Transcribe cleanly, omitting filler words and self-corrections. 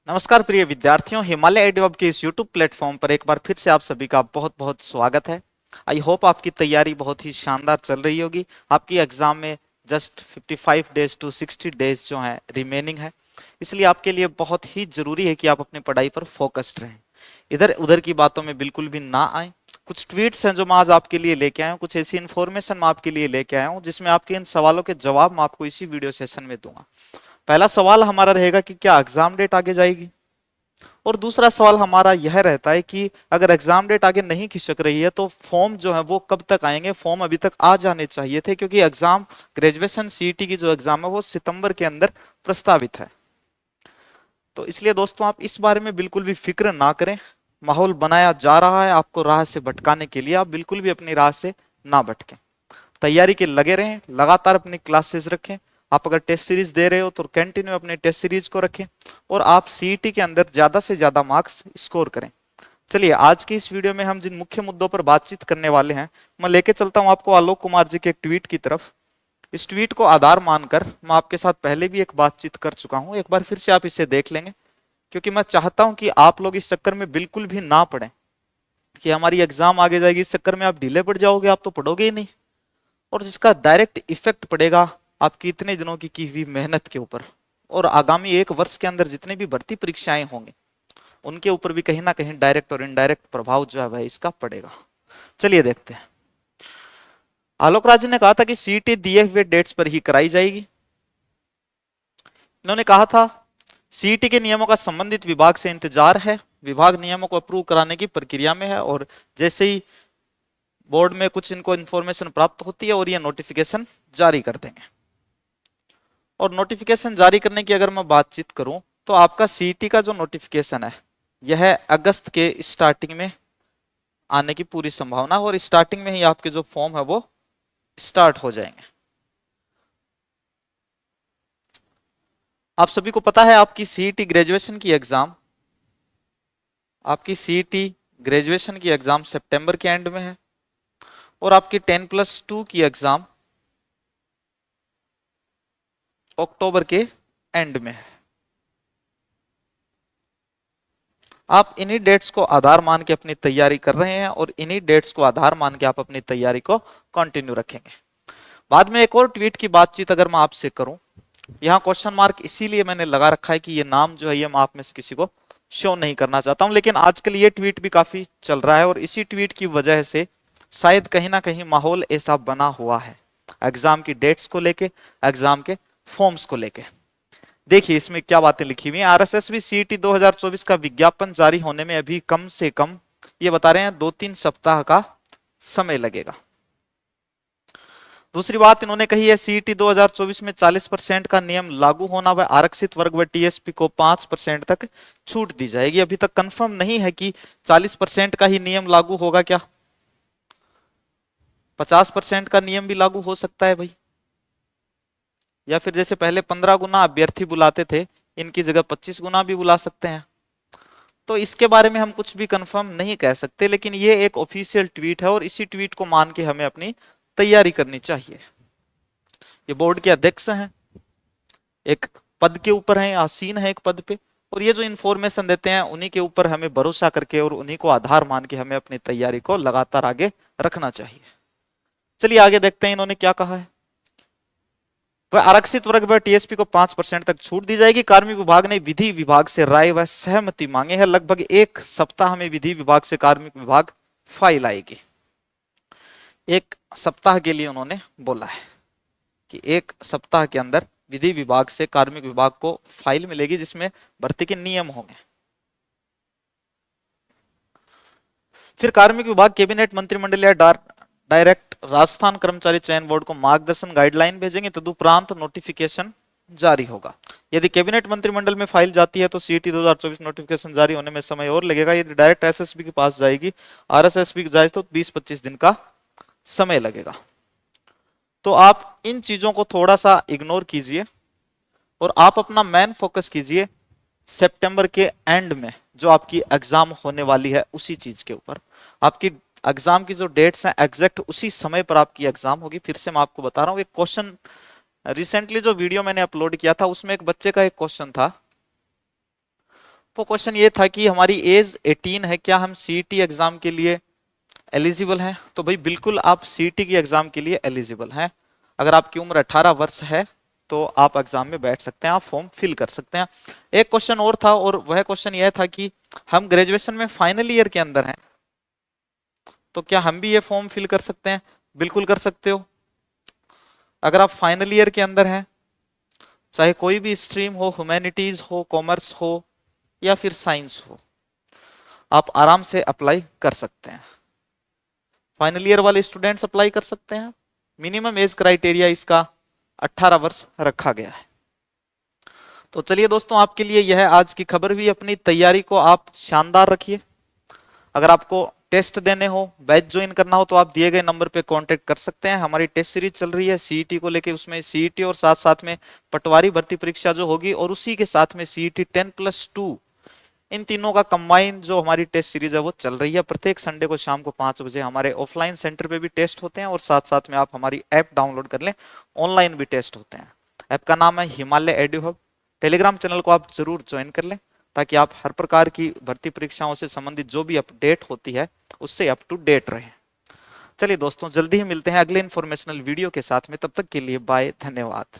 नमस्कार प्रिय विद्यार्थियों, हिमालय एडवर्ब के इस YouTube प्लेटफॉर्म पर एक बार फिर से आप सभी का बहुत बहुत स्वागत है। आई होप आपकी तैयारी बहुत ही शानदार चल रही होगी। आपकी एग्जाम में जस्ट 55 डेज टू 60 डेज जो है रिमेनिंग है, इसलिए आपके लिए बहुत ही जरूरी है कि आप अपनी पढ़ाई पर फोकस्ड रहें, इधर उधर की बातों में बिल्कुल भी ना आए। कुछ ट्वीट्स हैं जो मैं आज आपके लिए लेके आया हूँ, कुछ ऐसी इन्फॉर्मेशन मैं आपके लिए लेके आया हूँ जिसमें आपके इन सवालों के जवाब मैं आपको इसी वीडियो सेशन में दूंगा। पहला सवाल हमारा रहेगा कि क्या एग्जाम डेट आगे जाएगी, और दूसरा सवाल हमारा यह रहता है कि अगर एग्जाम डेट आगे नहीं खिसक रही है तो फॉर्म जो है वो कब तक आएंगे। फॉर्म अभी तक आ जाने चाहिए थे, क्योंकि एग्जाम ग्रेजुएशन सीईटी की जो एग्जाम है वो सितंबर के अंदर प्रस्तावित है। तो इसलिए दोस्तों आप इस बारे में बिल्कुल भी फिक्र ना करें। माहौल बनाया जा रहा है आपको राह से भटकाने के लिए, आप बिल्कुल भी अपनी राह से ना भटकें। तैयारी के लगे रहें, लगातार अपनी क्लासेस रखें। आप अगर टेस्ट सीरीज दे रहे हो तो कंटिन्यू अपने टेस्ट सीरीज को रखें और आप सीईटी के अंदर ज्यादा से ज्यादा मार्क्स स्कोर करें। चलिए आज की इस वीडियो में हम जिन मुख्य मुद्दों पर बातचीत करने वाले हैं, मैं लेके चलता हूं आपको आलोक कुमार जी के एक ट्वीट की तरफ। इस ट्वीट को आधार मानकर मैं आपके साथ पहले भी एक बातचीत कर चुका हूं, एक बार फिर से आप इसे देख लेंगे, क्योंकि मैं चाहता हूं कि आप लोग इस चक्कर में बिल्कुल भी ना पड़े कि हमारी एग्जाम आगे जाएगी, इस चक्कर में आप ढीले पड़ जाओगे, आप तो पढ़ोगे ही नहीं, और जिसका डायरेक्ट इफेक्ट पड़ेगा आपकी इतने दिनों की हुई मेहनत के ऊपर, और आगामी एक वर्ष के अंदर जितनी भी भर्ती परीक्षाएं होंगी उनके ऊपर भी कहीं ना कहीं डायरेक्ट और इनडायरेक्ट प्रभाव जो है वह इसका पड़ेगा। चलिए देखते हैं। आलोक राज ने कहा था कि सीईटी दिए हुए डेट्स पर ही कराई जाएगी। इन्होंने कहा था सीईटी के नियमों का संबंधित विभाग से इंतजार है, विभाग नियमों को अप्रूव कराने की प्रक्रिया में है, और जैसे ही बोर्ड में कुछ इनको इंफॉर्मेशन प्राप्त होती है और ये नोटिफिकेशन जारी कर देंगे। और नोटिफिकेशन जारी करने की अगर मैं बातचीत करूं तो आपका सीईटी का जो नोटिफिकेशन है यह अगस्त के स्टार्टिंग में आने की पूरी संभावना है, और स्टार्टिंग में ही आपके जो फॉर्म है वो स्टार्ट हो जाएंगे। आप सभी को पता है आपकी सीईटी ग्रेजुएशन की एग्जाम, आपकी सीईटी ग्रेजुएशन की एग्जाम सितंबर के एंड में है, और आपकी 10+2 की एग्जाम अक्टूबर के एंड में है। आप इन्हीं डेट्स को आधार मान के अपनी तैयारी कर रहे हैं, और इन्हीं डेट्स को आधार मान के आप अपनी तैयारी को कंटिन्यू रखेंगे। बाद में एक और ट्वीट की बातचीत अगर मैं आपसे करूं, यहां क्वेश्चन मार्क इसीलिए मैंने लगा रखा है कि ये नाम जो है ये मैं आप में से किसी को शो नहीं करना चाहता हूं, लेकिन आजकल ये ट्वीट भी काफी चल रहा है, और इसी ट्वीट की वजह से शायद कहीं ना कहीं माहौल ऐसा बना हुआ है एग्जाम की डेट्स को लेके, एग्जाम के फॉर्म्स को लेके। देखिए इसमें क्या बातें लिखी हुई हैं। आरएसएसबी सीईटी 2024 का विज्ञापन जारी होने में अभी कम से कम ये बता रहे हैं 2-3 सप्ताह का समय लगेगा। दूसरी बात इन्होंने कही है सीईटी 2024 में 40% का नियम लागू होना व आरक्षित वर्ग व टीएसपी को 5% तक छूट दी जाएगी। अभी तक कंफर्म नहीं है कि 40% का ही नियम लागू होगा, क्या 50% का नियम भी लागू हो सकता है भाई, या फिर जैसे पहले 15 गुना अभ्यर्थी बुलाते थे इनकी जगह 25 गुना भी बुला सकते हैं। तो इसके बारे में हम कुछ भी कंफर्म नहीं कह सकते, लेकिन ये एक ऑफिशियल ट्वीट है और इसी ट्वीट को मान के हमें अपनी तैयारी करनी चाहिए। ये बोर्ड के अध्यक्ष हैं, एक पद के ऊपर हैं, आसीन है एक पद पे, और ये जो इंफॉर्मेशन देते हैं उन्हीं के ऊपर हमें भरोसा करके और उन्हीं को आधार मान के हमें अपनी तैयारी को लगातार आगे रखना चाहिए। चलिए आगे देखते हैं इन्होंने क्या कहा है। वह आरक्षित वर्ग व टीएसपी को 5% तक छूट दी जाएगी। कार्मिक विभाग ने विधि विभाग से राय व सहमति मांगे है। लगभग एक सप्ताह में विधि विभाग से कार्मिक विभाग फाइल आएगी। एक सप्ताह के लिए उन्होंने बोला है कि एक सप्ताह के अंदर विधि विभाग से कार्मिक विभाग को फाइल मिलेगी जिसमें भर्ती के नियम होंगे। फिर कार्मिक विभाग कैबिनेट मंत्रिमंडल या डायरेक्ट राजस्थान कर्मचारी चयन बोर्ड को मार्गदर्शन गाइडलाइन भेजेंगे, तदुपरांत नोटिफिकेशन जारी होगा। यदि कैबिनेट मंत्रिमंडल में फाइल जाती है तो सीईटी 2024 नोटिफिकेशन जारी होने में समय और लगेगा। यदि डायरेक्ट एसएसबी के पास जाएगी, आरएसएसबी जाए तो 20-25 दिन का समय लगेगा। तो आप इन चीजों को थोड़ा सा इग्नोर कीजिए और आप अपना मेन फोकस कीजिए सितंबर के एंड में जो आपकी एग्जाम होने वाली है उसी चीज के ऊपर। आपकी एग्जाम की जो डेट्स हैं एग्जैक्ट उसी समय पर आपकी एग्जाम होगी। फिर से मैं आपको बता रहा हूं, एक क्वेश्चन रिसेंटली जो वीडियो मैंने अपलोड किया था उसमें एक बच्चे का एक क्वेश्चन था, वो क्वेश्चन ये था कि हमारी एज 18 है, क्या हम सीईटी एग्जाम के लिए एलिजिबल हैं? तो भाई बिल्कुल आप सीईटी की एग्जाम के लिए एलिजिबल हैं। अगर आपकी उम्र 18 वर्ष है तो आप एग्जाम में बैठ सकते हैं, आप फॉर्म फिल कर सकते हैं। एक क्वेश्चन और था, और वह क्वेश्चन यह था कि हम ग्रेजुएशन में फाइनल ईयर के अंदर हैं, तो क्या हम भी ये फॉर्म फिल कर सकते हैं? बिल्कुल कर सकते हो। अगर आप फाइनल ईयर के अंदर हैं, चाहे कोई भी स्ट्रीम हो, ह्यूमैनिटीज हो, कॉमर्स हो या फिर साइंस हो, आप आराम से अप्लाई कर सकते हैं। फाइनल ईयर वाले स्टूडेंट्स अप्लाई कर सकते हैं। मिनिमम एज क्राइटेरिया इसका 18 वर्ष रखा गया है। तो चलिए दोस्तों, आपके लिए यह आज की खबर हुई। अपनी तैयारी को आप शानदार रखिए। अगर आपको टेस्ट देने हो, बैच ज्वाइन करना हो, तो आप दिए गए नंबर पे कांटेक्ट कर सकते हैं। हमारी टेस्ट सीरीज चल रही है सीईटी को लेके, उसमें सीईटी और साथ साथ में पटवारी भर्ती परीक्षा जो होगी, और उसी के साथ में सीईटी 10+2, इन तीनों का कंबाइन जो हमारी टेस्ट सीरीज है वो चल रही है। प्रत्येक संडे को शाम को 5 बजे हमारे ऑफलाइन सेंटर पे भी टेस्ट होते हैं, और साथ साथ में आप हमारी ऐप डाउनलोड कर लें, ऑनलाइन भी टेस्ट होते हैं। ऐप का नाम है हिमालय एडु हब। टेलीग्राम चैनल को आप जरूर ज्वाइन कर लें, ताकि आप हर प्रकार की भर्ती परीक्षाओं से संबंधित जो भी अपडेट होती है उससे अप टू डेट रहे। चलिए दोस्तों, जल्दी ही मिलते हैं अगले इंफॉर्मेशनल वीडियो के साथ में। तब तक के लिए बाय, धन्यवाद।